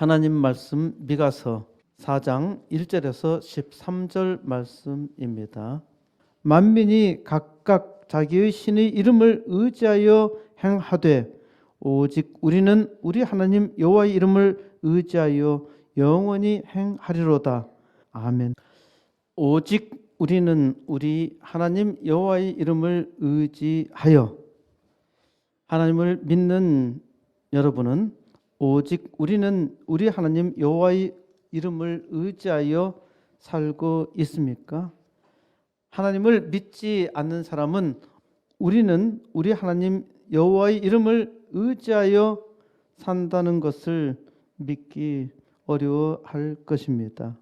하나님 말씀 미가서 4장 1절에서 13절 말씀입니다. 만민이 각각 자기의 신의 이름을 의지하여 행하되 오직 우리는 우리 하나님 여호와의 이름을 의지하여 영원히 행하리로다. 아멘. 오직 우리는 우리 하나님 여호와의 이름을 의지하여. 하나님을 믿는 여러분은 오직 우리는 우리 하나님 여호와의 이름을 의지하여 살고 있습니까? 하나님을 믿지 않는 사람은 우리는 우리 하나님 여호와의 이름을 의지하여 산다는 것을 믿기 어려워할 것입니다.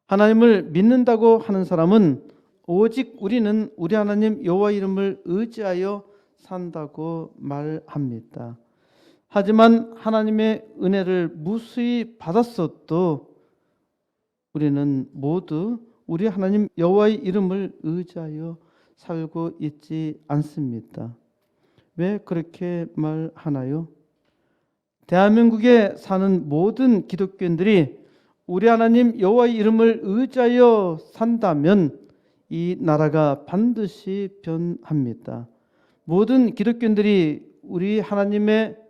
하나님을 믿는다고 하는 사람은 오직 우리는 우리 하나님 여호와의 이름을 의지하여 산다고 말합니다. 하지만 하나님의 은혜를 무수히 받았어도 우리는 모두 우리 하나님 여호와의 이름을 의지하여 살고 있지 않습니다. 왜 그렇게 말하나요? 대한민국에 사는 모든 기독교인들이 우리 하나님 여호와의 이름을 의지하여 산다면 이 나라가 반드시 변합니다. 모든 기독교인들이 우리 하나님의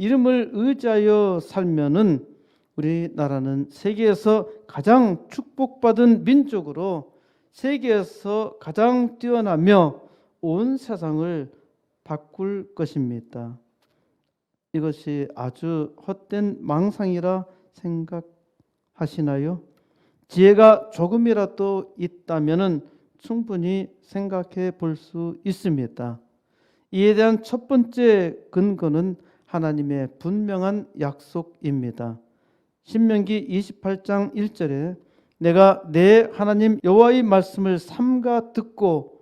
이름을 의지하여 살면은 우리나라는 세계에서 가장 축복받은 민족으로 세계에서 가장 뛰어나며 온 세상을 바꿀 것입니다. 이것이 아주 헛된 망상이라 생각하시나요? 지혜가 조금이라도 있다면은 충분히 생각해 볼 수 있습니다. 이에 대한 첫 번째 근거는 하나님의 분명한 약속입니다. 신명기 28장 1절에 내가 내 하나님 여호와의 말씀을 삼가 듣고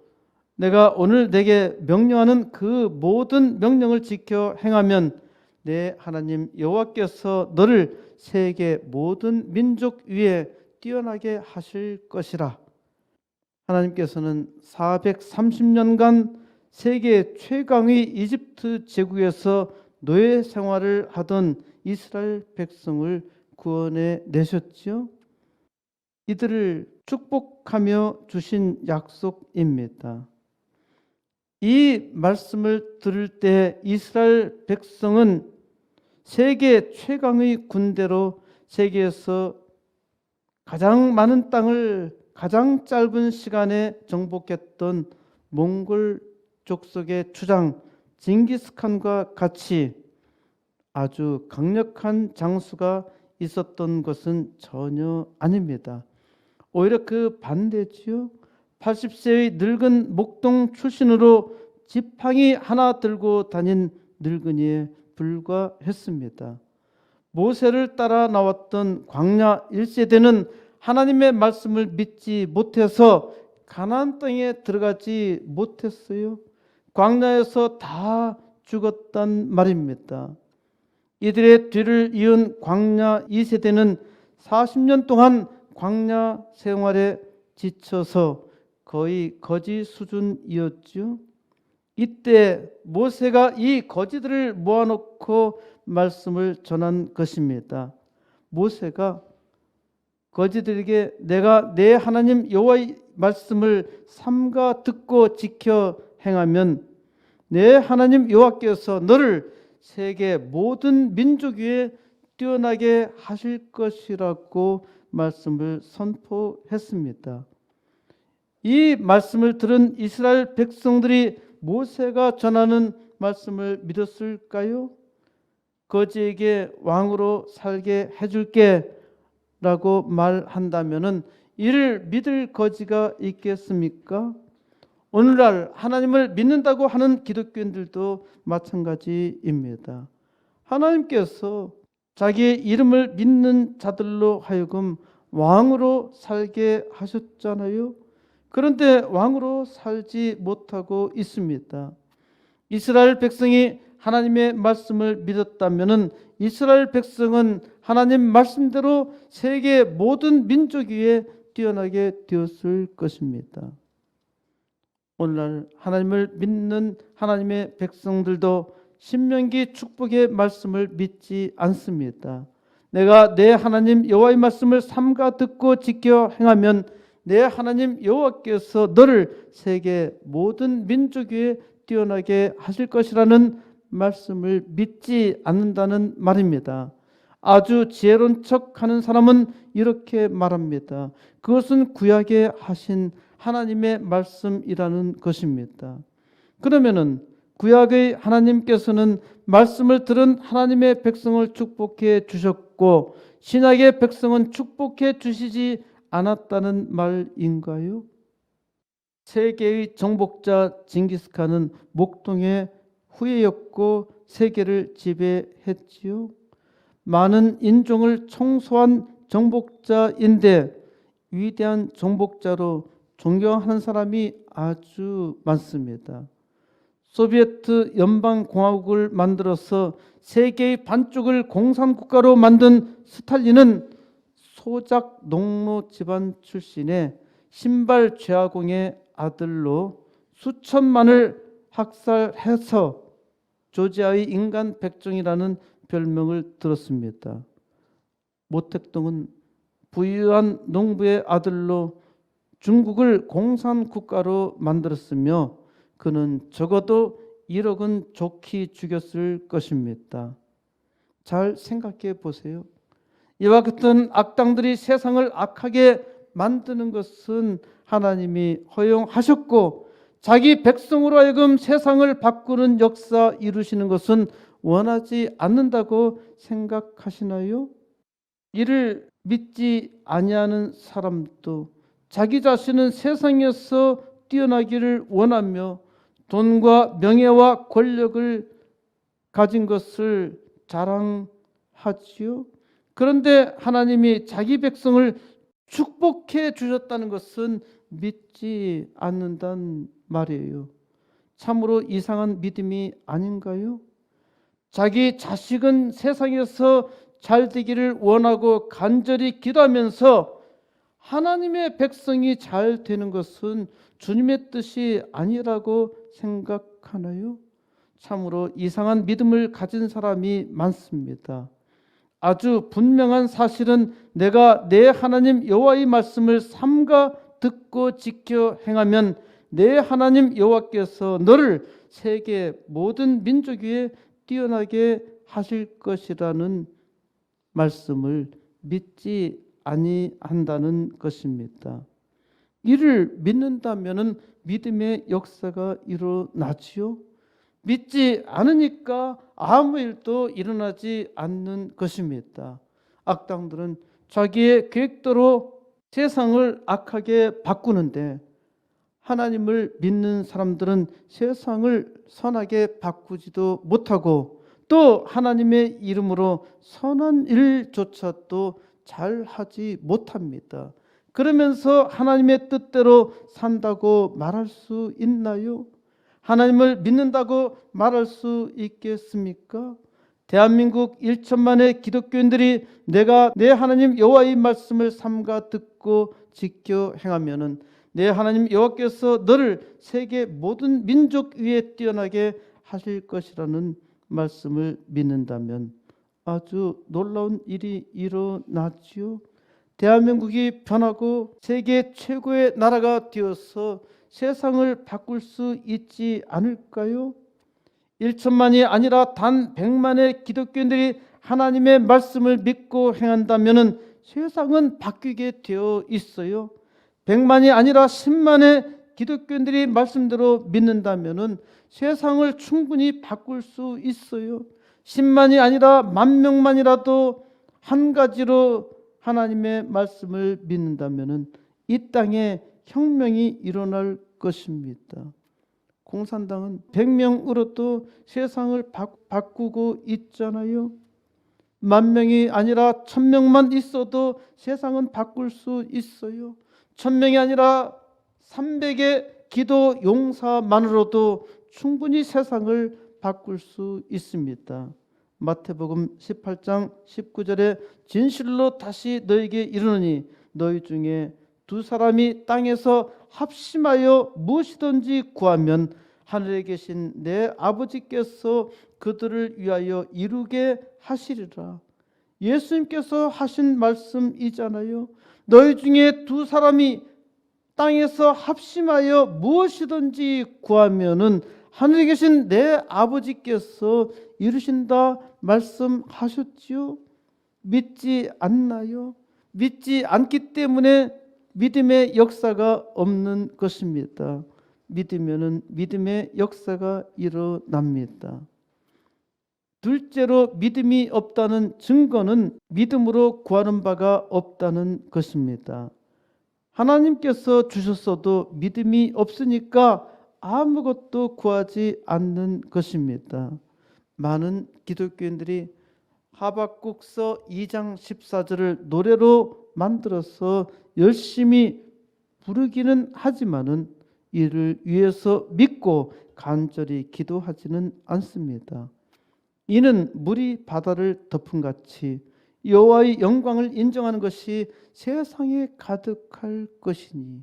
내가 오늘 내게 명령하는 그 모든 명령을 지켜 행하면 내 하나님 여호와께서 너를 세계 모든 민족 위에 뛰어나게 하실 것이라. 하나님께서는 430년간 세계 최강의 이집트 제국에서 노예 생활을 하던 이스라엘 백성을 구원해 내셨지요. 이들을 축복하며 주신 약속입니다. 이 말씀을 들을 때 이스라엘 백성은 세계 최강의 군대로 세계에서 가장 많은 땅을 가장 짧은 시간에 정복했던 몽골 족속의 주장 징기스칸과 같이 아주 강력한 장수가 있었던 것은 전혀 아닙니다. 오히려 그 반대지요. 80세의 늙은 목동 출신으로 지팡이 하나 들고 다닌 늙은이에 불과했습니다. 모세를 따라 나왔던 광야 1세대는 하나님의 말씀을 믿지 못해서 가나안 땅에 들어가지 못했어요. 광야에서 다 죽었단 말입니다. 이들의 뒤를 이은 광야 2세대는 40년 동안 광야 생활에 지쳐서 거의 거지 수준이었죠. 이때 모세가 이 거지들을 모아놓고 말씀을 전한 것입니다. 모세가 거지들에게 내가 내 하나님 여호와의 말씀을 삼가 듣고 지켜 행하면 내 하나님 여호와께서 너를 세계 모든 민족 위에 뛰어나게 하실 것이라고 말씀을 선포했습니다. 이 말씀을 들은 이스라엘 백성들이 모세가 전하는 말씀을 믿었을까요? 거지에게 왕으로 살게 해줄게 라고 말한다면은 이를 믿을 거지가 있겠습니까? 오늘날 하나님을 믿는다고 하는 기독교인들도 마찬가지입니다. 하나님께서 자기의 이름을 믿는 자들로 하여금 왕으로 살게 하셨잖아요. 그런데 왕으로 살지 못하고 있습니다. 이스라엘 백성이 하나님의 말씀을 믿었다면 이스라엘 백성은 하나님 말씀대로 세계 모든 민족 위에 뛰어나게 되었을 것입니다. 오늘날 하나님을 믿는 하나님의 백성들도 신명기 축복의 말씀을 믿지 않습니다. 내가 내 하나님 여호와의 말씀을 삼가 듣고 지켜 행하면 내 하나님 여호와께서 너를 세계 모든 민족 위에 뛰어나게 하실 것이라는 말씀을 믿지 않는다는 말입니다. 아주 지혜로운 척하는 사람은 이렇게 말합니다. 그것은 구약에 하신 하나님의 말씀이라는 것입니다. 그러면은 구약의 하나님께서는 말씀을 들은 하나님의 백성을 축복해 주셨고 신약의 백성은 축복해 주시지 않았다는 말인가요? 세계의 정복자 징기스칸은 목동의 후예였고 세계를 지배했지요. 많은 인종을 청소한 정복자인데 위대한 정복자로 존경하는 사람이 아주 많습니다. 소비에트 연방공화국을 만들어서 세계의 반쪽을 공산국가로 만든 스탈린은 소작 농노 집안 출신의 신발 죄아공의 아들로 수천만을 학살해서 조지아의 인간 백종이라는 별명을 들었습니다. 모택동은 부유한 농부의 아들로 중국을 공산국가로 만들었으며 그는 적어도 1억은 좋게 죽였을 것입니다. 잘 생각해 보세요. 이와 같은 악당들이 세상을 악하게 만드는 것은 하나님이 허용하셨고 자기 백성으로 하여금 세상을 바꾸는 역사 이루시는 것은 원하지 않는다고 생각하시나요? 이를 믿지 아니하는 사람도 자기 자신은 세상에서 뛰어나기를 원하며 돈과 명예와 권력을 가진 것을 자랑하지요. 그런데 하나님이 자기 백성을 축복해 주셨다는 것은 믿지 않는단 말이에요. 참으로 이상한 믿음이 아닌가요? 자기 자식은 세상에서 잘 되기를 원하고 간절히 기도하면서 하나님의 백성이 잘 되는 것은 주님의 뜻이 아니라고 생각하나요? 참으로 이상한 믿음을 가진 사람이 많습니다. 아주 분명한 사실은 내가 내 하나님 여호와의 말씀을 삼가 듣고 지켜 행하면 내 하나님 여호와께서 너를 세계 모든 민족 위에 뛰어나게 하실 것이라는 말씀을 믿지 아니한다는 것입니다. 이를 믿는다면 믿음의 역사가 일어나지요. 믿지 않으니까 아무 일도 일어나지 않는 것입니다. 악당들은 자기의 계획대로 세상을 악하게 바꾸는데 하나님을 믿는 사람들은 세상을 선하게 바꾸지도 못하고 또 하나님의 이름으로 선한 일조차도 잘 하지 못합니다. 그러면서 하나님의 뜻대로 산다고 말할 수 있나요? 하나님을 믿는다고 말할 수 있겠습니까? 대한민국 1천만의 기독교인들이 내가 내 하나님 여호와의 말씀을 삼가 듣고 지켜 행하면은 내 하나님 여호와께서 너를 세계 모든 민족 위에 뛰어나게 하실 것이라는 말씀을 믿는다면 아주 놀라운 일이 일어나지요. 대한민국이 변하고 세계 최고의 나라가 되어서 세상을 바꿀 수 있지 않을까요? 1천만이 아니라 단 100만의 기독교인들이 하나님의 말씀을 믿고 행한다면 세상은 바뀌게 되어 있어요. 100만이 아니라 10만의 기독교인들이 말씀대로 믿는다면 세상을 충분히 바꿀 수 있어요. 10만이 아니라 10,000명만이라도 한 가지로 하나님의 말씀을 믿는다면 이 땅에 혁명이 일어날 것입니다. 공산당은 100명으로도 세상을 바꾸고 있잖아요. 10,000명이 아니라 1,000명만 있어도 세상은 바꿀 수 있어요. 1,000명이 아니라 300의 기도 용사만으로도 충분히 세상을 바꿀 수 있습니다. 마태복음 18장 19절에 진실로 다시 너에게 이르노니 너희 중에 두 사람이 땅에서 합심하여 무엇이든지 구하면 하늘에 계신 내 아버지께서 그들을 위하여 이루게 하시리라. 예수님께서 하신 말씀이잖아요. 너희 중에 두 사람이 땅에서 합심하여 무엇이든지 구하면은 하늘에 계신 내 아버지께서 이루신다 말씀하셨지요. 믿지 않나요? 믿지 않기 때문에 믿음의 역사가 없는 것입니다. 믿으면은 믿음의 역사가 일어납니다. 둘째로 믿음이 없다는 증거는 믿음으로 구하는 바가 없다는 것입니다. 하나님께서 주셨어도 믿음이 없으니까 아무것도 구하지 않는 것입니다. 많은 기독교인들이 하박국서 2장 14절을 노래로 만들어서 열심히 부르기는 하지만은 이를 위해서 믿고 간절히 기도하지는 않습니다. 이는 물이 바다를 덮음같이 여호와의 영광을 인정하는 것이 세상에 가득할 것이니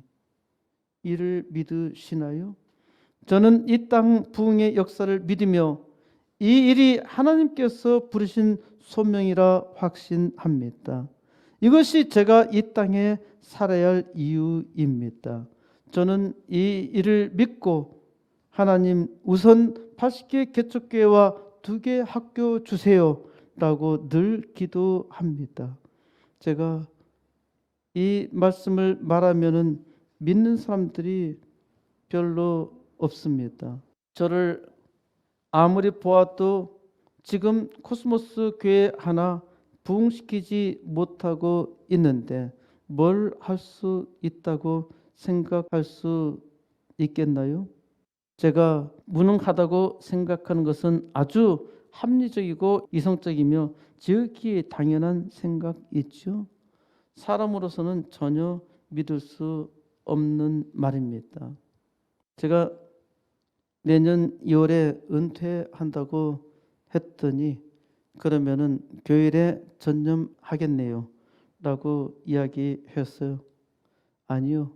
이를 믿으시나요? 저는 이 땅 부흥의 역사를 믿으며 이 일이 하나님께서 부르신 소명이라 확신합니다. 이것이 제가 이 땅에 살아야 할 이유입니다. 저는 이 일을 믿고 하나님 우선 80개 개척교회와 2개 학교 주세요 라고 늘 기도합니다. 제가 이 말씀을 말하면은 믿는 사람들이 별로 없습니다. 저를 아무리 보아도 지금 코스모스 교회 하나 부흥시키지 못하고 있는데 뭘 할 수 있다고 생각할 수 있겠나요? 제가 무능하다고 생각하는 것은 아주 합리적이고 이성적이며 지극히 당연한 생각이죠. 사람으로서는 전혀 믿을 수 없는 말입니다. 제가 내년 2월에 은퇴한다고 했더니 그러면은 교회에 전념하겠네요 라고 이야기했어요. 아니요.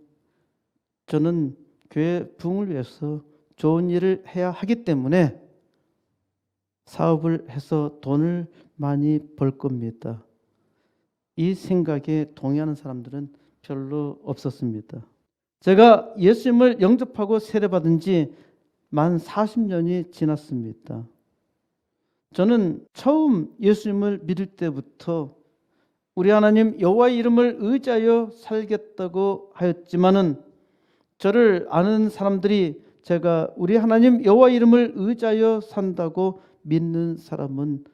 저는 교회 부흥을 위해서 좋은 일을 해야 하기 때문에 사업을 해서 돈을 많이 벌 겁니다. 이 생각에 동의하는 사람들은 별로 없었습니다. 제가 예수님을 영접하고 세례받은 지 만 40년이 지났습니다. 저는 처음 예수님을 믿을 때부터 우리 하나님 여호와의 이름을 의지하여 살겠다고 하였지만은 저를 아는 사람들이 제가 우리 하나님 여호와의 이름을 의지하여 산다고 믿는 사람은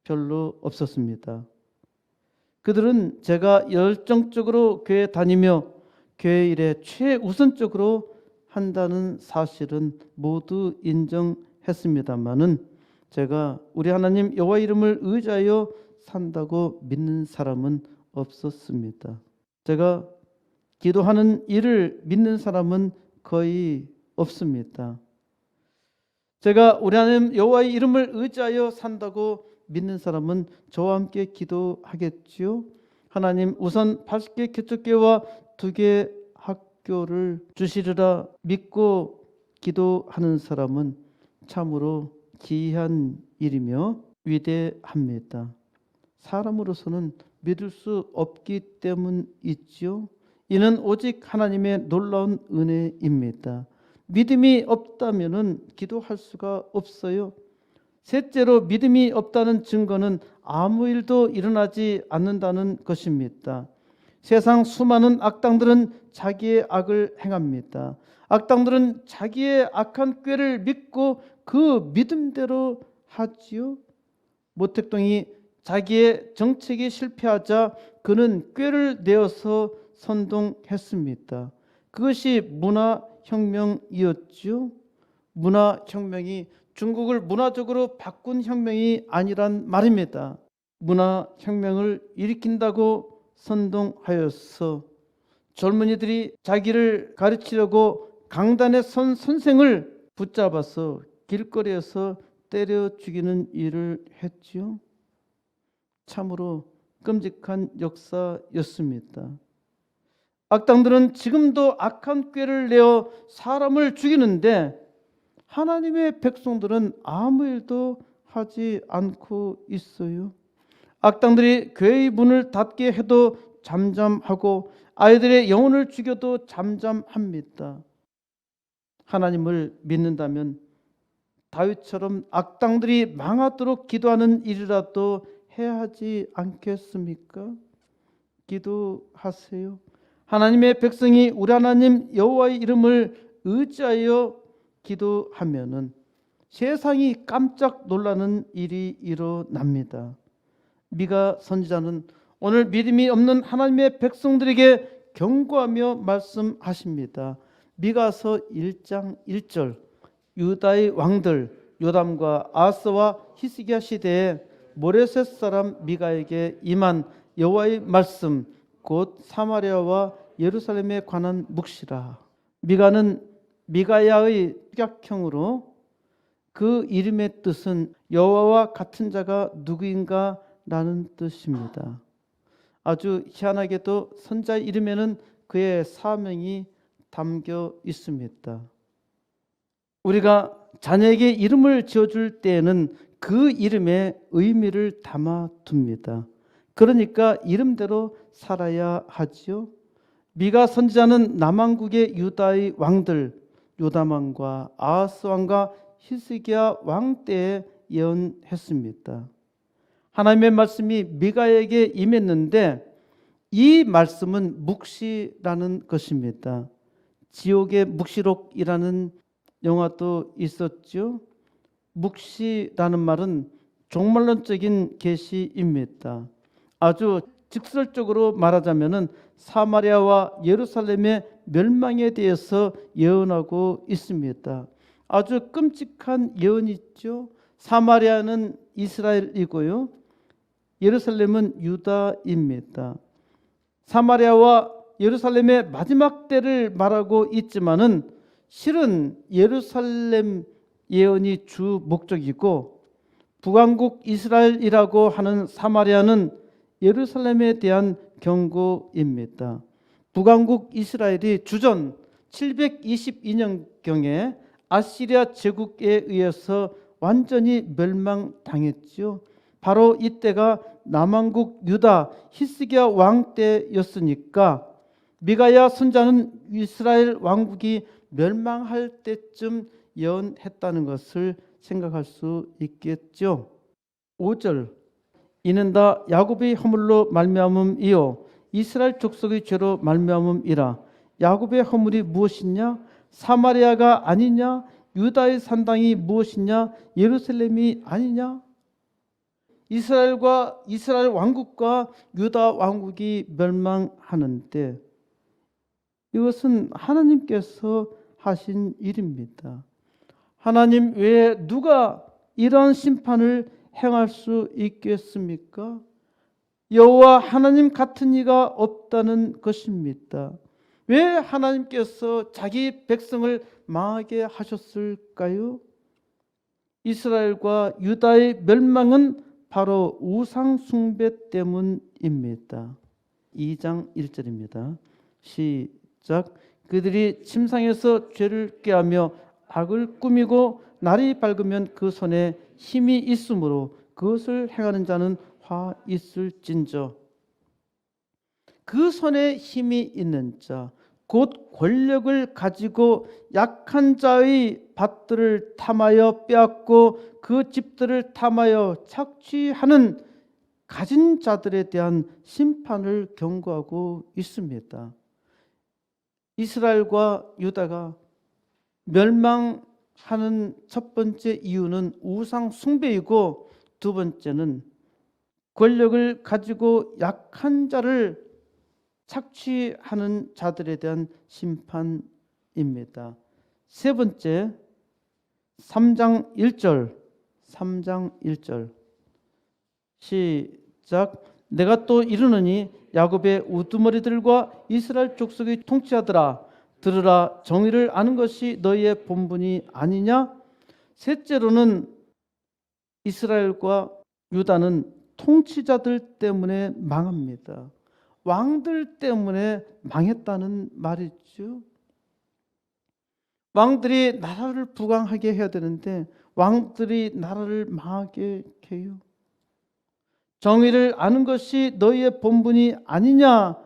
별로 없었습니다. 그들은 제가 열정적으로 교회 다니며 교회 일에 최우선적으로 한다는 사실은 모두 인정했습니다마는 제가 우리 하나님 여호와의 이름을 의지하여 산다고 믿는 사람은 없었습니다. 제가 기도하는 일을 믿는 사람은 거의 없습니다. 제가 우리 하나님 여호와의 이름을 의지하여 산다고 믿는 사람은 저와 함께 기도하겠지요. 하나님 우선 80개 개척교회와 2개 학교를 주시리라 믿고 기도하는 사람은 참으로 기이한 일이며 위대합니다. 사람으로서는 믿을 수 없기 때문이지요. 이는 오직 하나님의 놀라운 은혜입니다. 믿음이 없다면은 기도할 수가 없어요. 셋째로 믿음이 없다는 증거는 아무 일도 일어나지 않는다는 것입니다. 세상 수많은 악당들은 자기의 악을 행합니다. 악당들은 자기의 악한 꾀를 믿고 그 믿음대로 하지요. 모택동이 자기의 정책이 실패하자 그는 꾀를 내어서 선동했습니다. 그것이 문화혁명이었죠. 문화혁명이 중국을 문화적으로 바꾼 혁명이 아니란 말입니다. 문화혁명을 일으킨다고 선동하여서 젊은이들이 자기를 가르치려고 강단에 선 선생을 붙잡아서 길거리에서 때려 죽이는 일을 했지요. 참으로 끔찍한 역사였습니다. 악당들은 지금도 악한 꾀를 내어 사람을 죽이는데 하나님의 백성들은 아무 일도 하지 않고 있어요. 악당들이 교회의 문을 닫게 해도 잠잠하고 아이들의 영혼을 죽여도 잠잠합니다. 하나님을 믿는다면 다윗처럼 악당들이 망하도록 기도하는 일이라도 해야 하지 않겠습니까? 기도하세요. 하나님의 백성이 우리 하나님 여호와의 이름을 의지하여 기도하면은 세상이 깜짝 놀라는 일이 일어납니다. 미가 선지자는 오늘 믿음이 없는 하나님의 백성들에게 경고하며 말씀하십니다. 미가서 1장 1절 유다의 왕들 요담과 아하스와 히스기야 시대에 모레셋 사람 미가에게 임한 여호와의 말씀 곧 사마리아와 예루살렘에 관한 묵시라. 미가는 미가야의 축약형으로 그 이름의 뜻은 여호와와 같은 자가 누구인가 라는 뜻입니다. 아주 희한하게도 선자의 이름에는 그의 사명이 담겨 있습니다. 우리가 자녀에게 이름을 지어줄 때에는 그 이름에 의미를 담아둡니다. 그러니까 이름대로 살아야 하지요. 미가 선지자는 남왕국의 유다의 왕들 요담 왕과 아하스 왕과 히스기야 왕 때에 예언했습니다. 하나님의 말씀이 미가에게 임했는데 이 말씀은 묵시라는 것입니다. 지옥의 묵시록이라는 영화도 있었죠. 묵시라는 말은 종말론적인 계시입니다. 아주 직설적으로 말하자면은 사마리아와 예루살렘의 멸망에 대해서 예언하고 있습니다. 아주 끔찍한 예언이죠. 사마리아는 이스라엘이고요. 예루살렘은 유다입니다. 사마리아와 예루살렘의 마지막 때를 말하고 있지만은 실은 예루살렘 예언이 주 목적이고 북왕국 이스라엘이라고 하는 사마리아는 예루살렘에 대한 경고입니다. 북왕국 이스라엘이 주전 722년경에 아시리아 제국에 의해서 완전히 멸망당했죠. 바로 이때가 남왕국 유다 히스기야 왕 때였으니까 미가야 선자는 이스라엘 왕국이 멸망할 때쯤 예언했다는 것을 생각할 수 있겠죠. 5절 이는 다 야곱의 허물로 말미암음이요 이스라엘 족속의 죄로 말미암음이라. 야곱의 허물이 무엇이냐? 사마리아가 아니냐? 유다의 산당이 무엇이냐? 예루살렘이 아니냐? 이스라엘 왕국과 유다 왕국이 멸망하는데 이것은 하나님께서 하신 일입니다. 하나님 외에 누가 이런 심판을 행할 수 있겠습니까? 여호와 하나님 같은 이가 없다는 것입니다. 왜 하나님께서 자기 백성을 망하게 하셨을까요? 이스라엘과 유다의 멸망은 바로 우상 숭배 때문입니다. 2장 1절입니다. 시작. 그들이 침상에서 죄를 꾀하며 악을 꾸미고 날이 밝으면 그 손에 힘이 있으므로 그것을 행하는 자는 화 있을진저. 그 손에 힘이 있는 자, 곧 권력을 가지고 약한 자의 밭들을 탐하여 빼앗고 그 집들을 탐하여 착취하는 가진 자들에 대한 심판을 경고하고 있습니다. 이스라엘과 유다가 멸망하는 첫 번째 이유는 우상 숭배이고 두 번째는 권력을 가지고 약한 자를 착취하는 자들에 대한 심판입니다. 세 번째 3장 1절 시작. 내가 또 이르노니 야곱의 우두머리들과 이스라엘 족속의 통치하더라. 들으라. 정의를 아는 것이 너희의 본분이 아니냐? 셋째로는 이스라엘과 유다는 통치자들 때문에 망합니다. 왕들 때문에 망했다는 말이죠. 왕들이 나라를 부강하게 해야 되는데 왕들이 나라를 망하게 해요. 정의를 아는 것이 너희의 본분이 아니냐라고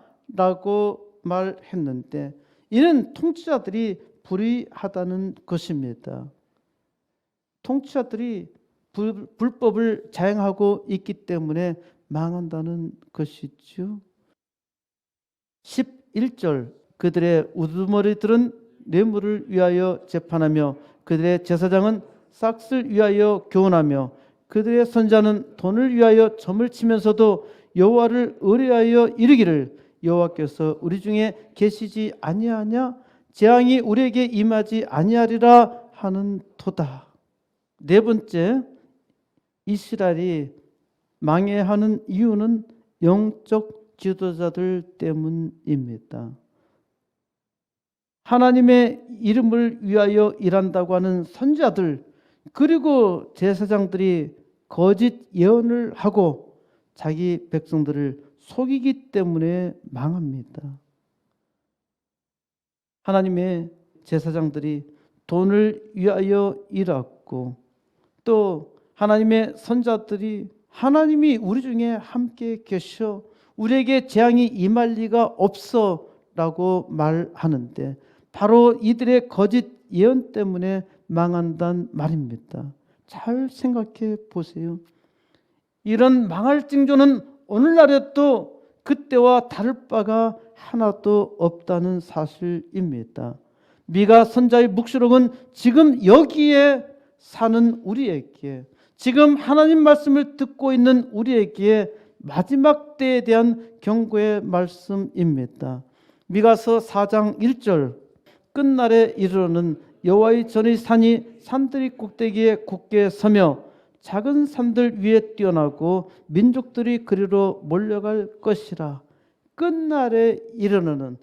말했는데 이는 통치자들이 불의하다는 것입니다. 통치자들이 불법을 자행하고 있기 때문에 망한다는 것이죠. 11절 그들의 우두머리들은 뇌물을 위하여 재판하며 그들의 제사장은 싹을 위하여 교훈하며 그들의 선자는 돈을 위하여 점을 치면서도 여호와를 의뢰하여 이르기를 여호와께서 우리 중에 계시지 아니하냐 재앙이 우리에게 임하지 아니하리라 하는 도다. 네 번째, 이스라엘이 망해하는 이유는 영적 지도자들 때문입니다. 하나님의 이름을 위하여 일한다고 하는 선지자들 그리고 제사장들이 거짓 예언을 하고 자기 백성들을 속이기 때문에 망합니다. 하나님의 제사장들이 돈을 위하여 일하고 또 하나님의 선자들이 하나님이 우리 중에 함께 계셔 우리에게 재앙이 임할 리가 없어 라고 말하는데 바로 이들의 거짓 예언 때문에 망한단 말입니다. 잘 생각해 보세요. 이런 망할 징조는 오늘날에도 그때와 다를 바가 하나도 없다는 사실입니다. 미가 선자의 묵시록은 지금 여기에 사는 우리에게 지금 하나님 말씀을 듣고 있는 우리에게 마지막 때에 대한 경고의 말씀입니다. 미가서 4장 1절 끝날에 이르러는 여호와의 전의 산이 산들이 꼭대기에 굳게 서며 작은 산들 위에 뛰어나고 민족들이 그리로 몰려갈 것이라. 끝날에 이르러는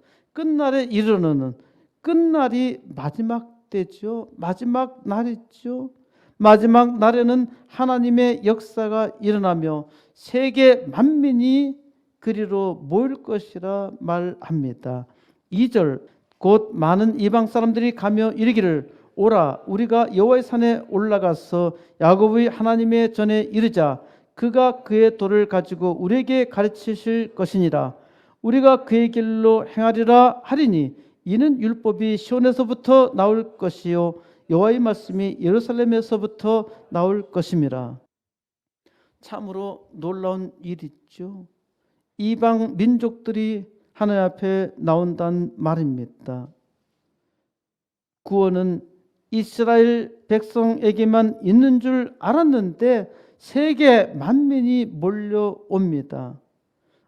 끝날이 마지막 때죠. 마지막 날이죠. 마지막 날에는 하나님의 역사가 일어나며 세계 만민이 그리로 모일 것이라 말합니다. 2절 곧 많은 이방 사람들이 가며 이르기를 오라 우리가 여호와의 산에 올라가서 야곱의 하나님의 전에 이르자 그가 그의 도를 가지고 우리에게 가르치실 것이니라. 우리가 그의 길로 행하리라 하리니 이는 율법이 시온에서부터 나올 것이요 여호와의 말씀이 예루살렘에서부터 나올 것임이라. 참으로 놀라운 일이죠. 이방 민족들이 하나님 앞에 나온다는 말입니다. 구원은 이스라엘 백성에게만 있는 줄 알았는데 세계 만민이 몰려옵니다.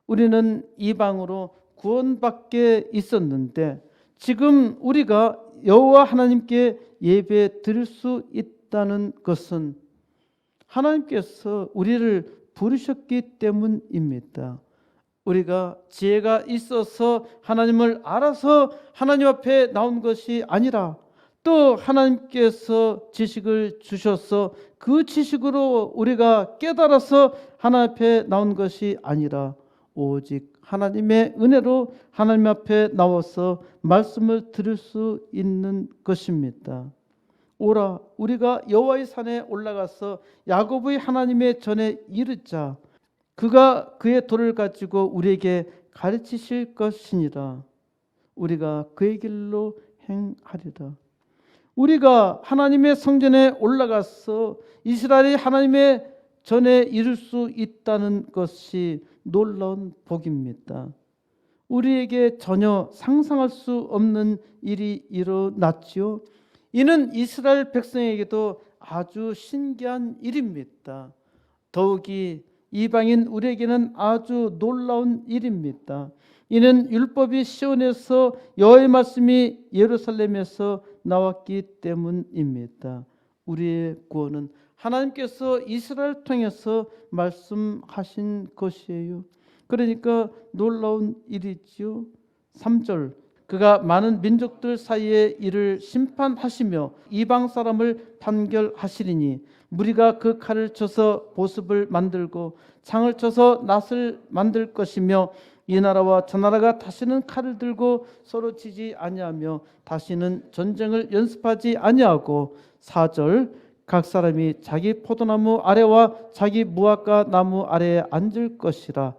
우리는 이방으로 구원받게 있었는데 지금 우리가 여호와 하나님께 예배 드릴 수 있다는 것은 하나님께서 우리를 부르셨기 때문입니다. 우리가 지혜가 있어서 하나님을 알아서 하나님 앞에 나온 것이 아니라 또 하나님께서 지식을 주셔서 그 지식으로 우리가 깨달아서 하나님 앞에 나온 것이 아니라 오직 하나님의 은혜로 하나님 앞에 나와서 말씀을 들을 수 있는 것입니다. 오라 우리가 여호와의 산에 올라가서 야곱의 하나님의 전에 이르자 그가 그의 도를 가지고 우리에게 가르치실 것이니라. 우리가 그의 길로 행하리라. 우리가 하나님의 성전에 올라가서 이스라엘이 하나님의 전에 이룰 수 있다는 것이 놀라운 복입니다. 우리에게 전혀 상상할 수 없는 일이 일어났지요. 이는 이스라엘 백성에게도 아주 신기한 일입니다. 더욱이 이방인 우리에게는 아주 놀라운 일입니다. 이는 율법이 시온에서 여호와의 말씀이 예루살렘에서 나왔기 때문입니다. 우리의 구원은 하나님께서 이스라엘 통해서 말씀하신 것이에요. 그러니까 놀라운 일이지요. 3절 그가 많은 민족들 사이에 이를 심판하시며 이방 사람을 판결하시리니 무리가 그 칼을 쳐서 보습을 만들고 창을 쳐서 낫을 만들 것이며 이 나라와 저 나라가 다시는 칼을 들고 서로 치지 아니하며 다시는 전쟁을 연습하지 아니하고 4절 각 사람이 자기 포도나무 아래와 자기 무화과 나무 아래에 앉을 것이라.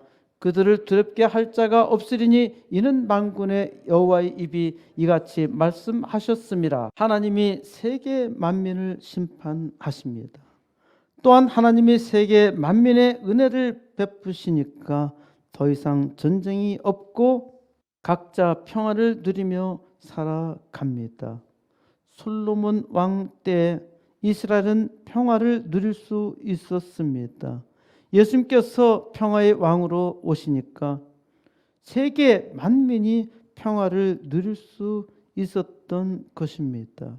그들을 두렵게 할 자가 없으리니 이는 만군의 여호와의 입이 이같이 말씀하셨음이라. 하나님이 세계 만민을 심판하십니다. 또한 하나님이 세계 만민의 은혜를 베푸시니까 더 이상 전쟁이 없고 각자 평화를 누리며 살아갑니다. 솔로몬 왕 때 이스라엘은 평화를 누릴 수 있었습니다. 예수님께서 평화의 왕으로 오시니까 세계 만민이 평화를 누릴 수 있었던 것입니다.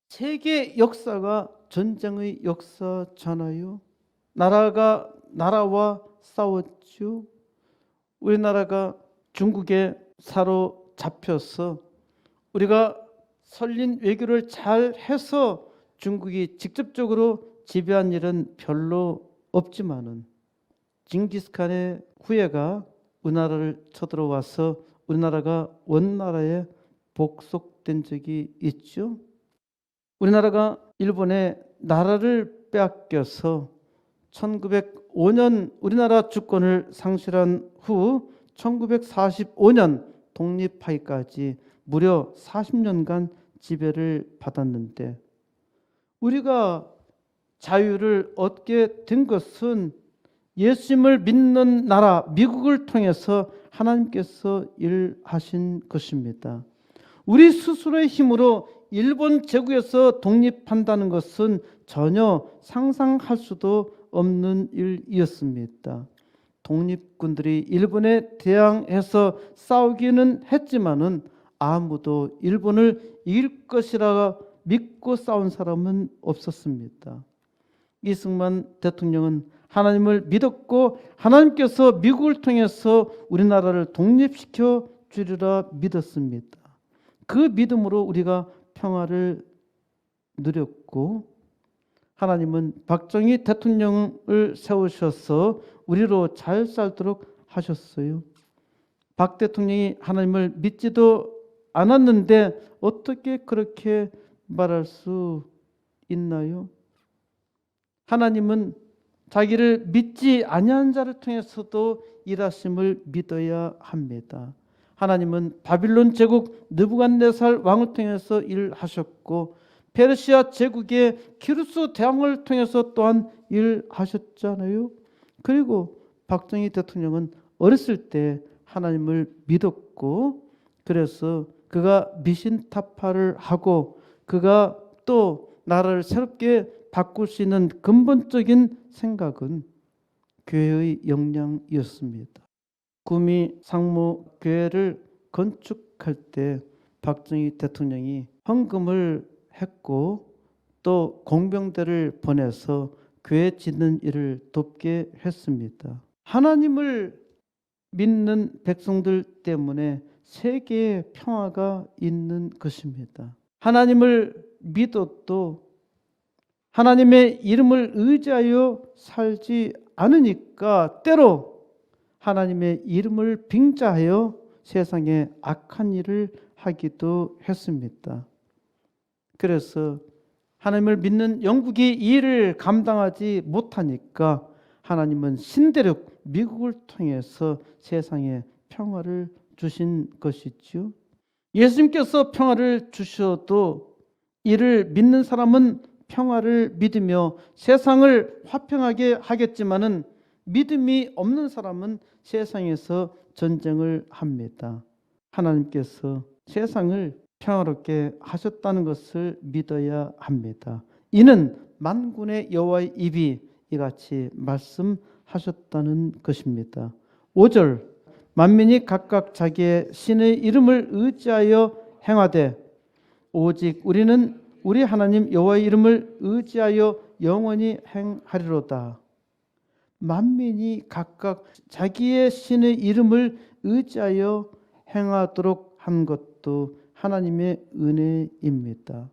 세계 역사가 전쟁의 역사잖아요. 나라와 싸웠죠. 우리나라가 중국에 사로잡혀서 우리가 설린 외교를 잘 해서 중국이 직접적으로 지배한 일은 별로 없지만은 징기스칸의 후예가 우리나라를 쳐들어와서 우리나라가 원나라에 복속된 적이 있죠. 우리나라가 일본에 나라를 빼앗겨서 1905년 우리나라 주권을 상실한 후 1945년 독립하기까지 무려 40년간 지배를 받았는데 우리가 자유를 얻게 된 것은 예수님을 믿는 나라 미국을 통해서 하나님께서 일하신 것입니다. 우리 스스로의 힘으로 일본 제국에서 독립한다는 것은 전혀 상상할 수도 없는 일이었습니다. 독립군들이 일본에 대항해서 싸우기는 했지만은 아무도 일본을 이길 것이라 믿고 싸운 사람은 없었습니다. 이승만 대통령은 하나님을 믿었고 하나님께서 미국을 통해서 우리나라를 독립시켜 주리라 믿었습니다. 그 믿음으로 우리가 평화를 누렸고 하나님은 박정희 대통령을 세우셔서 우리로 잘 살도록 하셨어요. 박 대통령이 하나님을 믿지도 않았는데 어떻게 그렇게 말할 수 있나요? 하나님은 자기를 믿지 아니한 자를 통해서도 일하심을 믿어야 합니다. 하나님은 바빌론 제국 느부갓네살 왕을 통해서 일하셨고 페르시아 제국의 키루스 대왕을 통해서 또한 일하셨잖아요. 그리고 박정희 대통령은 어렸을 때 하나님을 믿었고 그래서 그가 미신타파를 하고 그가 또 나라를 새롭게 바꿀 수 있는 근본적인 생각은 교회의 역량이었습니다. 구미 상무교회를 건축할 때 박정희 대통령이 헌금을 했고 또 공병대를 보내서 교회 짓는 일을 돕게 했습니다. 하나님을 믿는 백성들 때문에 세계에 평화가 있는 것입니다. 하나님을 믿어도 하나님의 이름을 의지하여 살지 않으니까 때로 하나님의 이름을 빙자하여 세상에 악한 일을 하기도 했습니다. 그래서 하나님을 믿는 영국이 이 일을 감당하지 못하니까 하나님은 신대륙 미국을 통해서 세상에 평화를 주신 것이죠. 예수님께서 평화를 주셔도 이를 믿는 사람은 평화를 믿으며 세상을 화평하게 하겠지만은 믿음이 없는 사람은 세상에서 전쟁을 합니다. 하나님께서 세상을 평화롭게 하셨다는 것을 믿어야 합니다. 이는 만군의 여호와의 입이 이같이 말씀하셨다는 것입니다. 5절 만민이 각각 자기의 신의 이름을 의지하여 행하되 오직 우리는 우리 하나님 여호와의 이름을 의지하여 영원히 행하리로다. 만민이 각각 자기의 신의 이름을 의지하여 행하도록 한 것도 하나님의 은혜입니다.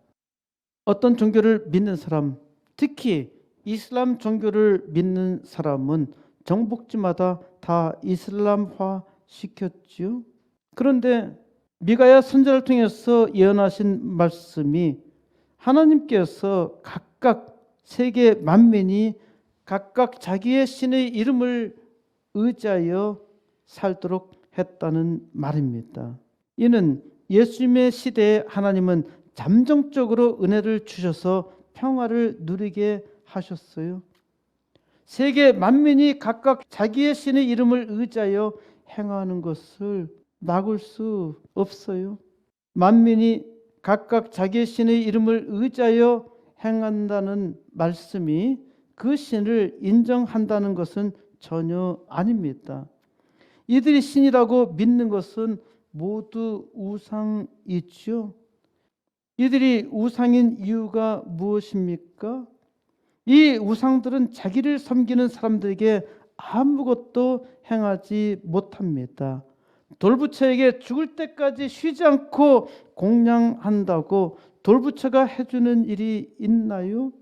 어떤 종교를 믿는 사람, 특히 이슬람 종교를 믿는 사람은 정복지마다 다 이슬람화 시켰지요. 그런데 미가야 선지자를 통해서 예언하신 말씀이 하나님께서 각각 세계 만민이 각각 자기의 신의 이름을 의지하여 살도록 했다는 말입니다. 이는 예수님의 시대에 하나님은 잠정적으로 은혜를 주셔서 평화를 누리게 하셨어요. 세계 만민이 각각 자기의 신의 이름을 의지하여 행하는 것을 막을 수 없어요. 만민이 각각 자기의 신의 이름을 의지하여 행한다는 말씀이 그 신을 인정한다는 것은 전혀 아닙니다. 이들이 신이라고 믿는 것은 모두 우상이지요. 이들이 우상인 이유가 무엇입니까? 이 우상들은 자기를 섬기는 사람들에게 아무것도 행하지 못합니다. 돌부처에게 죽을 때까지 쉬지 않고 공양한다고 돌부처가 해주는 일이 있나요?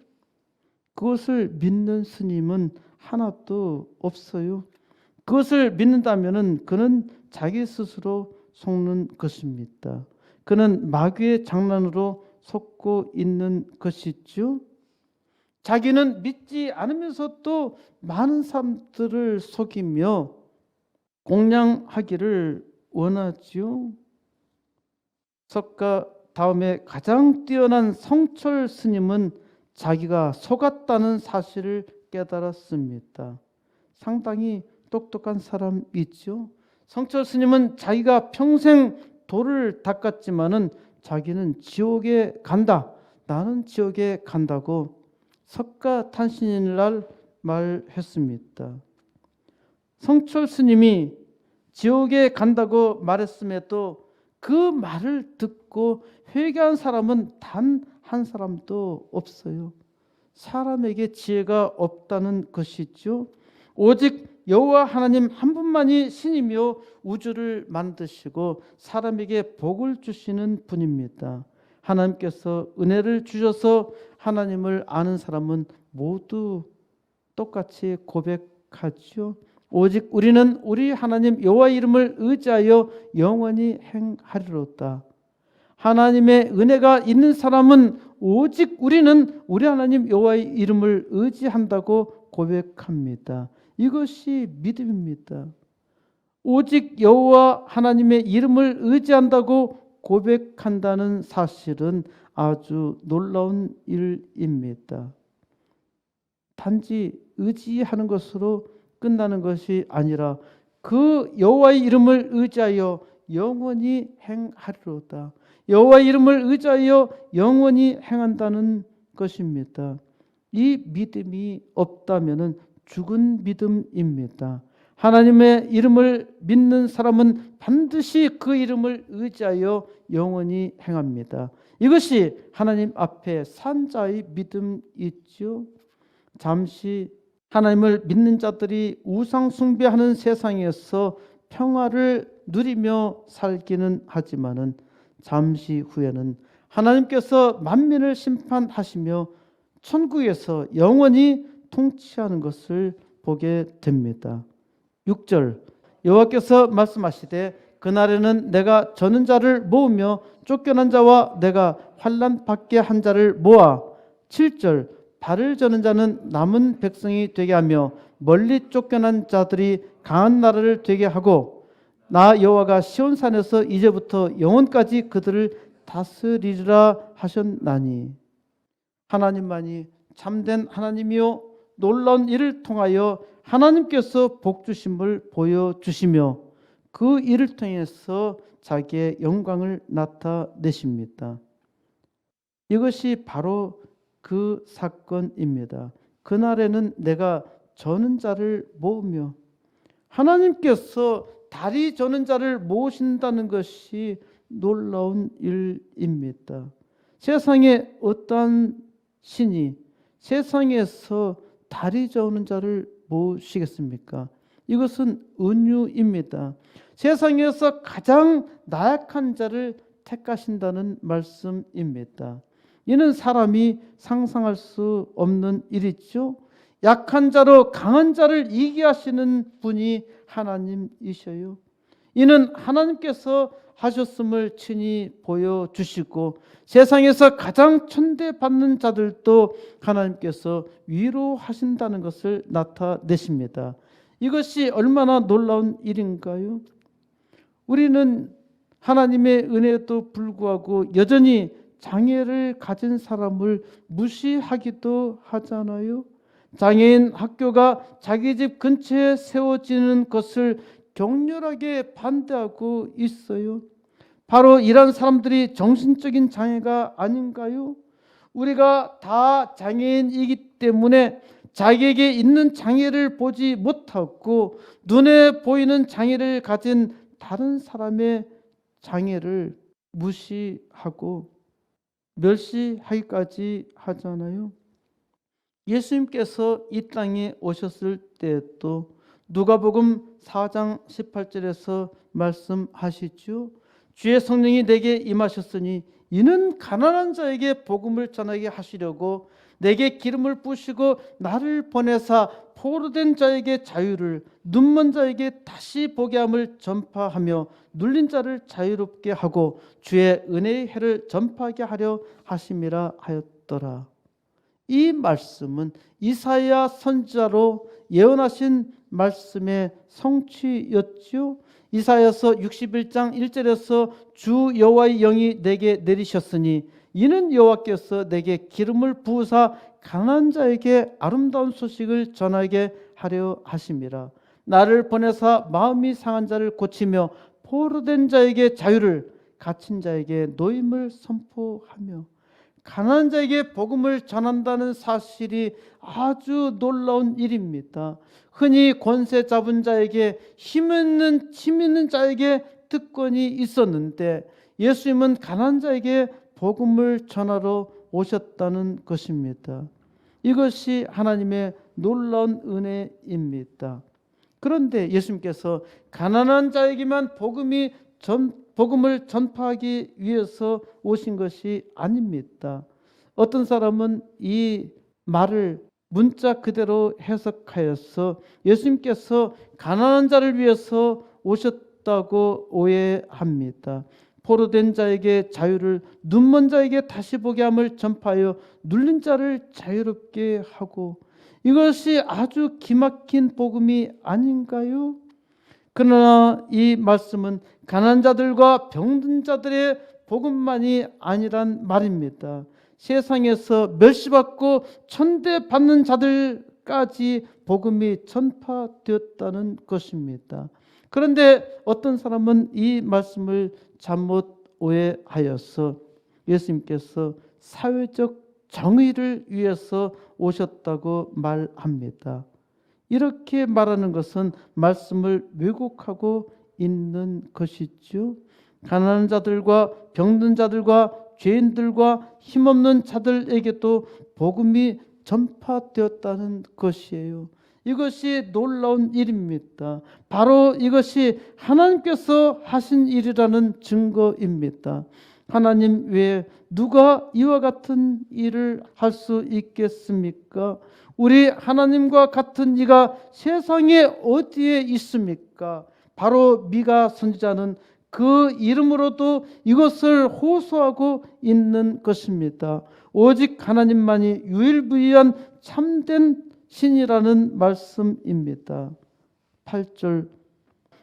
그것을 믿는 스님은 하나도 없어요. 그것을 믿는다면 그는 자기 스스로 속는 것입니다. 그는 마귀의 장난으로 속고 있는 것이죠. 자기는 믿지 않으면서 또 많은 사람들을 속이며 공양하기를 원하지요. 석가 다음에 가장 뛰어난 성철 스님은 자기가 속았다는 사실을 깨달았습니다. 상당히 똑똑한 사람이죠. 성철 스님은 자기가 평생 돌을 닦았지만은 자기는 지옥에 간다. 나는 지옥에 간다고 석가탄신일 말했습니다. 성철 스님이 지옥에 간다고 말했음에도 그 말을 듣고 회개한 사람은 단 한 사람도 없어요. 사람에게 지혜가 없다는 것이죠. 오직 여호와 하나님 한 분만이 신이며 우주를 만드시고 사람에게 복을 주시는 분입니다. 하나님께서 은혜를 주셔서 하나님을 아는 사람은 모두 똑같이 고백하지요. 오직 우리는 우리 하나님 여호와 이름을 의지하여 영원히 행하리로다. 하나님의 은혜가 있는 사람은 오직 우리는 우리 하나님 여호와의 이름을 의지한다고 고백합니다. 이것이 믿음입니다. 오직 여호와 하나님의 이름을 의지한다고 고백한다는 사실은 아주 놀라운 일입니다. 단지 의지하는 것으로 끝나는 것이 아니라 그 여호와의 이름을 의지하여 영원히 행하리로다. 여호와의 이름을 의지하여 영원히 행한다는 것입니다. 이 믿음이 없다면 죽은 믿음입니다. 하나님의 이름을 믿는 사람은 반드시 그 이름을 의지하여 영원히 행합니다. 이것이 하나님 앞에 산 자의 믿음이죠. 잠시 하나님을 믿는 자들이 우상 숭배하는 세상에서 평화를 누리며 살기는 하지만은 잠시 후에는 하나님께서 만민을 심판하시며 천국에서 영원히 통치하는 것을 보게 됩니다. 6절 여호와께서 말씀하시되 그날에는 내가 저는 자를 모으며 쫓겨난 자와 내가 환난 받게 한 자를 모아 7절 발을 저는 자는 남은 백성이 되게 하며 멀리 쫓겨난 자들이 강한 나라를 되게 하고 나 여호와가 시온산에서 이제부터 영원까지 그들을 다스리리라 하셨나니 하나님만이 참된 하나님이요 놀라운 일을 통하여 하나님께서 복주심을 보여주시며 그 일을 통해서 자기의 영광을 나타내십니다. 이것이 바로 그 사건입니다. 그날에는 내가 저는 자를 모으며 하나님께서 다리 저는 자를 모으신다는 것이 놀라운 일입니다. 세상에 어떠한 신이 세상에서 다리 저는 자를 모으시겠습니까? 이것은 은유입니다. 세상에서 가장 나약한 자를 택하신다는 말씀입니다. 이는 사람이 상상할 수 없는 일이죠. 약한 자로 강한 자를 이기게 하시는 분이 하나님이셔요. 이는 하나님께서 하셨음을 친히 보여주시고 세상에서 가장 천대받는 자들도 하나님께서 위로하신다는 것을 나타내십니다. 이것이 얼마나 놀라운 일인가요? 우리는 하나님의 은혜에도 불구하고 여전히 장애를 가진 사람을 무시하기도 하잖아요. 장애인 학교가 자기 집 근처에 세워지는 것을 격렬하게 반대하고 있어요. 바로 이런 사람들이 정신적인 장애가 아닌가요? 우리가 다 장애인이기 때문에 자기에게 있는 장애를 보지 못하고 눈에 보이는 장애를 가진 다른 사람의 장애를 무시하고 멸시하기까지 하잖아요. 예수님께서 이 땅에 오셨을 때에도 누가복음 4장 18절에서 말씀하시죠. 주의 성령이 내게 임하셨으니 이는 가난한 자에게 복음을 전하게 하시려고 내게 기름을 부으시고 나를 보내사 포로된 자에게 자유를, 눈먼 자에게 다시 보게 함을 전파하며 눌린 자를 자유롭게 하고 주의 은혜의 해를 전파하게 하려 하심이라 하였더라. 이 말씀은 이사야 선지자로 예언하신 말씀의 성취였죠. 이사야서 61장 1절에서 주 여호와의 영이 내게 내리셨으니 이는 여호와께서 내게 기름을 부으사 가난한 자에게 아름다운 소식을 전하게 하려 하심이라. 나를 보내사 마음이 상한 자를 고치며 포로된 자에게 자유를, 갇힌 자에게 노임을 선포하며. 가난한 자에게 복음을 전한다는 사실이 아주 놀라운 일입니다. 흔히 권세 잡은 자에게 힘 있는 자에게 특권이 있었는데 예수님은 가난한 자에게 복음을 전하러 오셨다는 것입니다. 이것이 하나님의 놀라운 은혜입니다. 그런데 예수님께서 가난한 자에게만 복음을 전파하기 위해서 오신 것이 아닙니다. 어떤 사람은 이 말을 문자 그대로 해석하여서 예수님께서 가난한 자를 위해서 오셨다고 오해합니다. 포로된 자에게 자유를, 눈먼 자에게 다시 보게 함을 전파하여 눌린 자를 자유롭게 하고, 이것이 아주 기막힌 복음이 아닌가요? 그러나 이 말씀은 가난한 자들과 병든 자들의 복음만이 아니란 말입니다. 세상에서 멸시받고 천대받는 자들까지 복음이 전파되었다는 것입니다. 그런데 어떤 사람은 이 말씀을 잘못 오해하여서 예수님께서 사회적 정의를 위해서 오셨다고 말합니다. 이렇게 말하는 것은 말씀을 왜곡하고 있는 것이죠. 가난한 자들과 병든 자들과 죄인들과 힘없는 자들에게도 복음이 전파되었다는 것이에요. 이것이 놀라운 일입니다. 바로 이것이 하나님께서 하신 일이라는 증거입니다. 하나님 외에 누가 이와 같은 일을 할 수 있겠습니까? 우리 하나님과 같은 이가 세상에 어디에 있습니까? 바로 미가 선지자는 그 이름으로도 이것을 호소하고 있는 것입니다. 오직 하나님만이 유일무이한 참된 신이라는 말씀입니다. 8절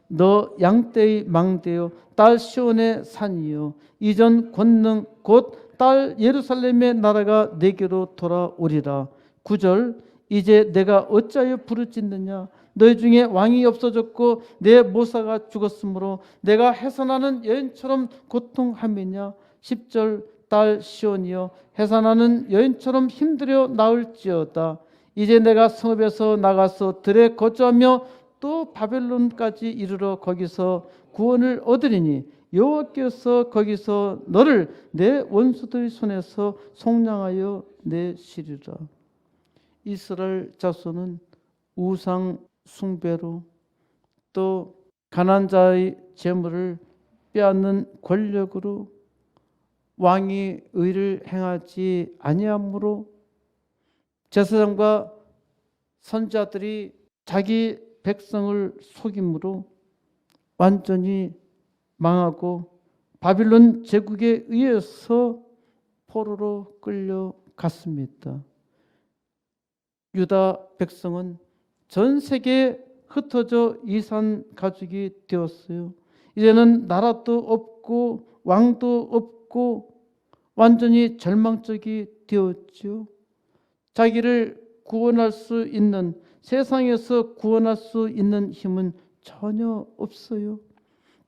너 양떼의 망대요 딸 시온의 산이요 이전 권능 곧 딸 예루살렘의 나라가 내게로 돌아오리라. 9절 이제 내가 어찌하여 부르짖느냐 너희 중에 왕이 없어졌고 내 모사가 죽었으므로 내가 해산하는 여인처럼 고통함이냐. 10절 딸 시온이여 해산하는 여인처럼 힘들여 나올지어다. 이제 내가 성읍에서 나가서 들에 거주하며 또 바벨론까지 이르러 거기서 구원을 얻으리니 여호와께서 거기서 너를 내 원수들의 손에서 속량하여 내시리라. 이스라엘 자손은 우상 숭배로 또 가난한 자의 재물을 빼앗는 권력으로 왕이 의를 행하지 아니함으로 제사장과 선지자들이 자기 백성을 속임으로 완전히 망하고 바빌론 제국에 의해서 포로로 끌려갔습니다. 유다 백성은 전 세계에 흩어져 이산 가족이 되었어요. 이제는 나라도 없고 왕도 없고 완전히 절망적이 되었죠. 자기를 구원할 수 있는, 세상에서 구원할 수 있는 힘은 전혀 없어요.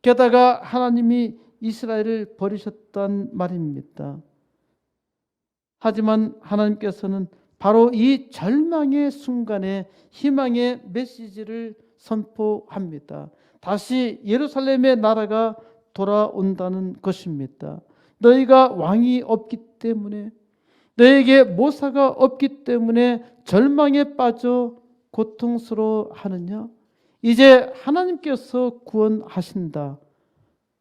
게다가 하나님이 이스라엘을 버리셨단 말입니다. 하지만 하나님께서는 바로 이 절망의 순간에 희망의 메시지를 선포합니다. 다시 예루살렘의 나라가 돌아온다는 것입니다. 너희가 왕이 없기 때문에, 너에게 모사가 없기 때문에 절망에 빠져 고통스러워하느냐? 이제 하나님께서 구원하신다.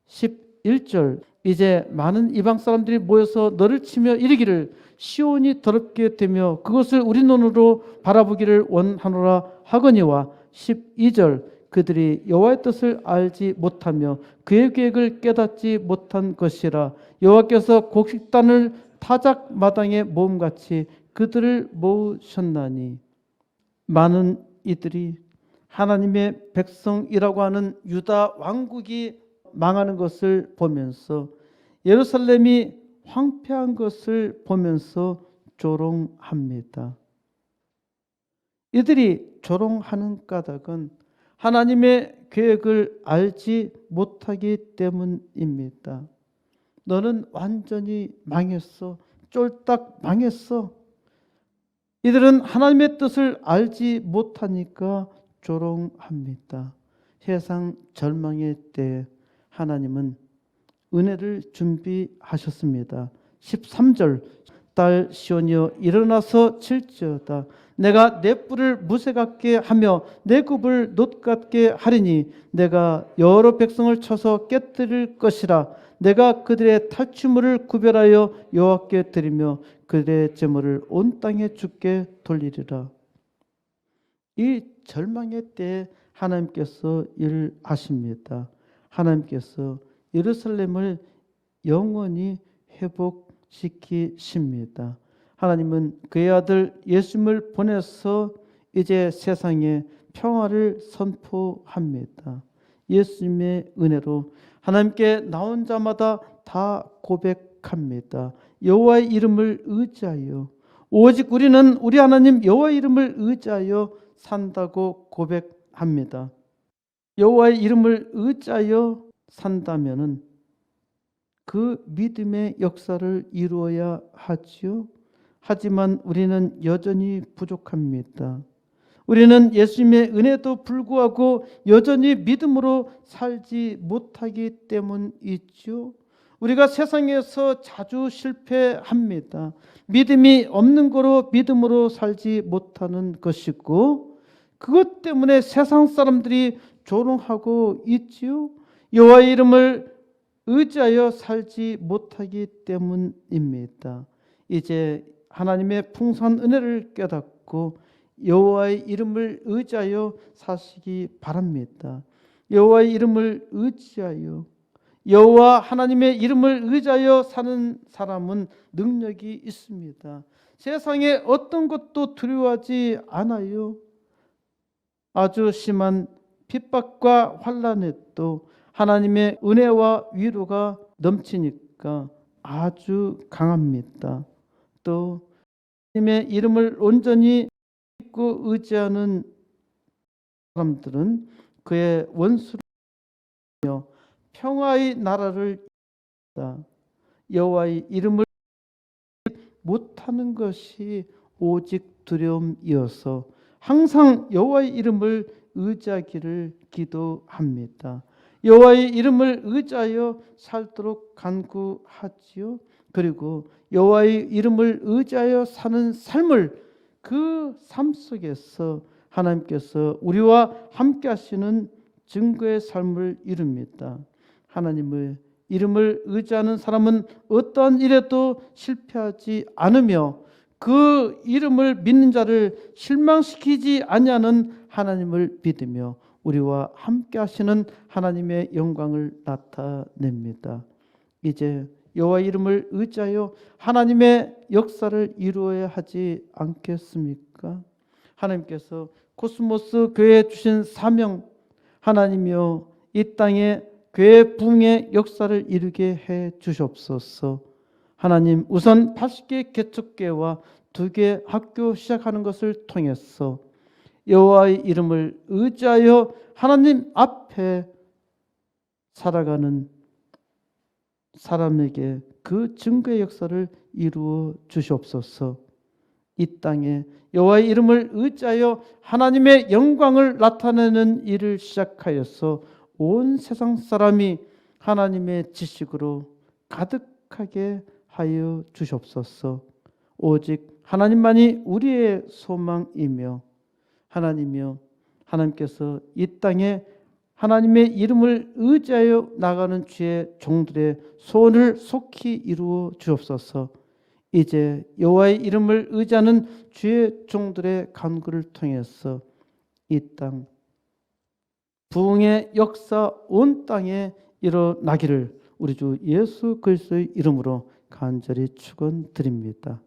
11절, 이제 많은 이방 사람들이 모여서 너를 치며 이르기를 시온이 더럽게 되며 그것을 우리 눈으로 바라보기를 원하노라 하거니와 12절, 그들이 여호와의 뜻을 알지 못하며 그의 계획을 깨닫지 못한 것이라. 여호와께서 곡식단을 타작 마당에 모음같이 그들을 모으셨나니. 많은 이들이 하나님의 백성이라고 하는 유다 왕국이 망하는 것을 보면서, 예루살렘이 황폐한 것을 보면서 조롱합니다. 이들이 조롱하는 까닭은 하나님의 계획을 알지 못하기 때문입니다. 너는 완전히 망했어. 쫄딱 망했어. 이들은 하나님의 뜻을 알지 못하니까 조롱합니다. 세상 절망의 때 하나님은 은혜를 준비하셨습니다. 13절, 딸 시온이여 일어나서 칠지어다. 내가 내 뿔을 무쇠 같게 하며 내 굽을 놋 같게 하리니 내가 여러 백성을 쳐서 깨뜨릴 것이라. 내가 그들의 탈취물을 구별하여 여호와께 드리며 그들의 제물을 온 땅에 주께 돌리리라. 이 절망의 때에 하나님께서 일하십니다. 하나님께서 예루살렘을 영원히 회복시키십니다. 하나님은 그의 아들 예수님을 보내서 이제 세상에 평화를 선포합니다. 예수님의 은혜로 하나님께 나온 자마다 다 고백합니다. 여호와의 이름을 의지하여, 오직 우리는 우리 하나님 여호와의 이름을 의지하여 산다고 고백합니다. 여호와의 이름을 의지하여 산다면은 그 믿음의 역사를 이루어야 하지요. 하지만 우리는 여전히 부족합니다. 우리는 예수님의 은혜도 불구하고 여전히 믿음으로 살지 못하기 때문이죠. 우리가 세상에서 자주 실패합니다. 믿음이 없는 거로 믿음으로 살지 못하는 것이고, 그것 때문에 세상 사람들이 조롱하고 있지요. 여호와의 이름을 의지하여 살지 못하기 때문입니다. 이제 하나님의 풍성한 은혜를 깨닫고 여호와의 이름을 의지하여 사시기 바랍니다. 여호와의 이름을 의지하여, 여호와 하나님의 이름을 의지하여 사는 사람은 능력이 있습니다. 세상에 어떤 것도 두려워하지 않아요. 아주 심한 핍박과 환난에도 하나님의 은혜와 위로가 넘치니까 아주 강합니다. 또 하나님의 이름을 온전히 믿고 의지하는 사람들은 그의 원수를 평화의 나라를 이룬다. 여호와의 이름을 못하는 것이 오직 두려움이어서 항상 여호와의 이름을 의지하기를 기도합니다. 여호와의 이름을 의지하여 살도록 간구하지요. 그리고 여호와의 이름을 의지하여 사는 삶을, 그 삶 속에서 하나님께서 우리와 함께 하시는 증거의 삶을 이룹니다. 하나님의 이름을 의지하는 사람은 어떠한 일에도 실패하지 않으며 그 이름을 믿는 자를 실망시키지 아니하는 하나님을 믿으며 우리와 함께 하시는 하나님의 영광을 나타냅니다. 이제 여호와 이름을 의지하여 하나님의 역사를 이루어야 하지 않겠습니까? 하나님께서 코스모스 교회에 주신 사명, 하나님이여 이 땅에 교회 부흥의 역사를 이루게 해 주시옵소서. 하나님, 우선 80개 개척교회와 2개 학교 시작하는 것을 통해서 여호와의 이름을 의지하여 하나님 앞에 살아가는 사람에게 그 증거의 역사를 이루어 주시옵소서. 이 땅에 여호와의 이름을 의지하여 하나님의 영광을 나타내는 일을 시작하여서 온 세상 사람이 하나님의 지식으로 가득하게 하여 주시옵소서. 오직 하나님만이 우리의 소망이며 하나님이여 하나님께서 이 땅에 하나님의 이름을 의지하여 나가는 주의 종들의 소원을 속히 이루어 주옵소서. 이제 여호와의 이름을 의지하는 주의 종들의 간구를 통해서 이 땅 부흥의 역사 온 땅에 일어나기를 우리 주 예수 그리스도의 이름으로 간절히 축원드립니다.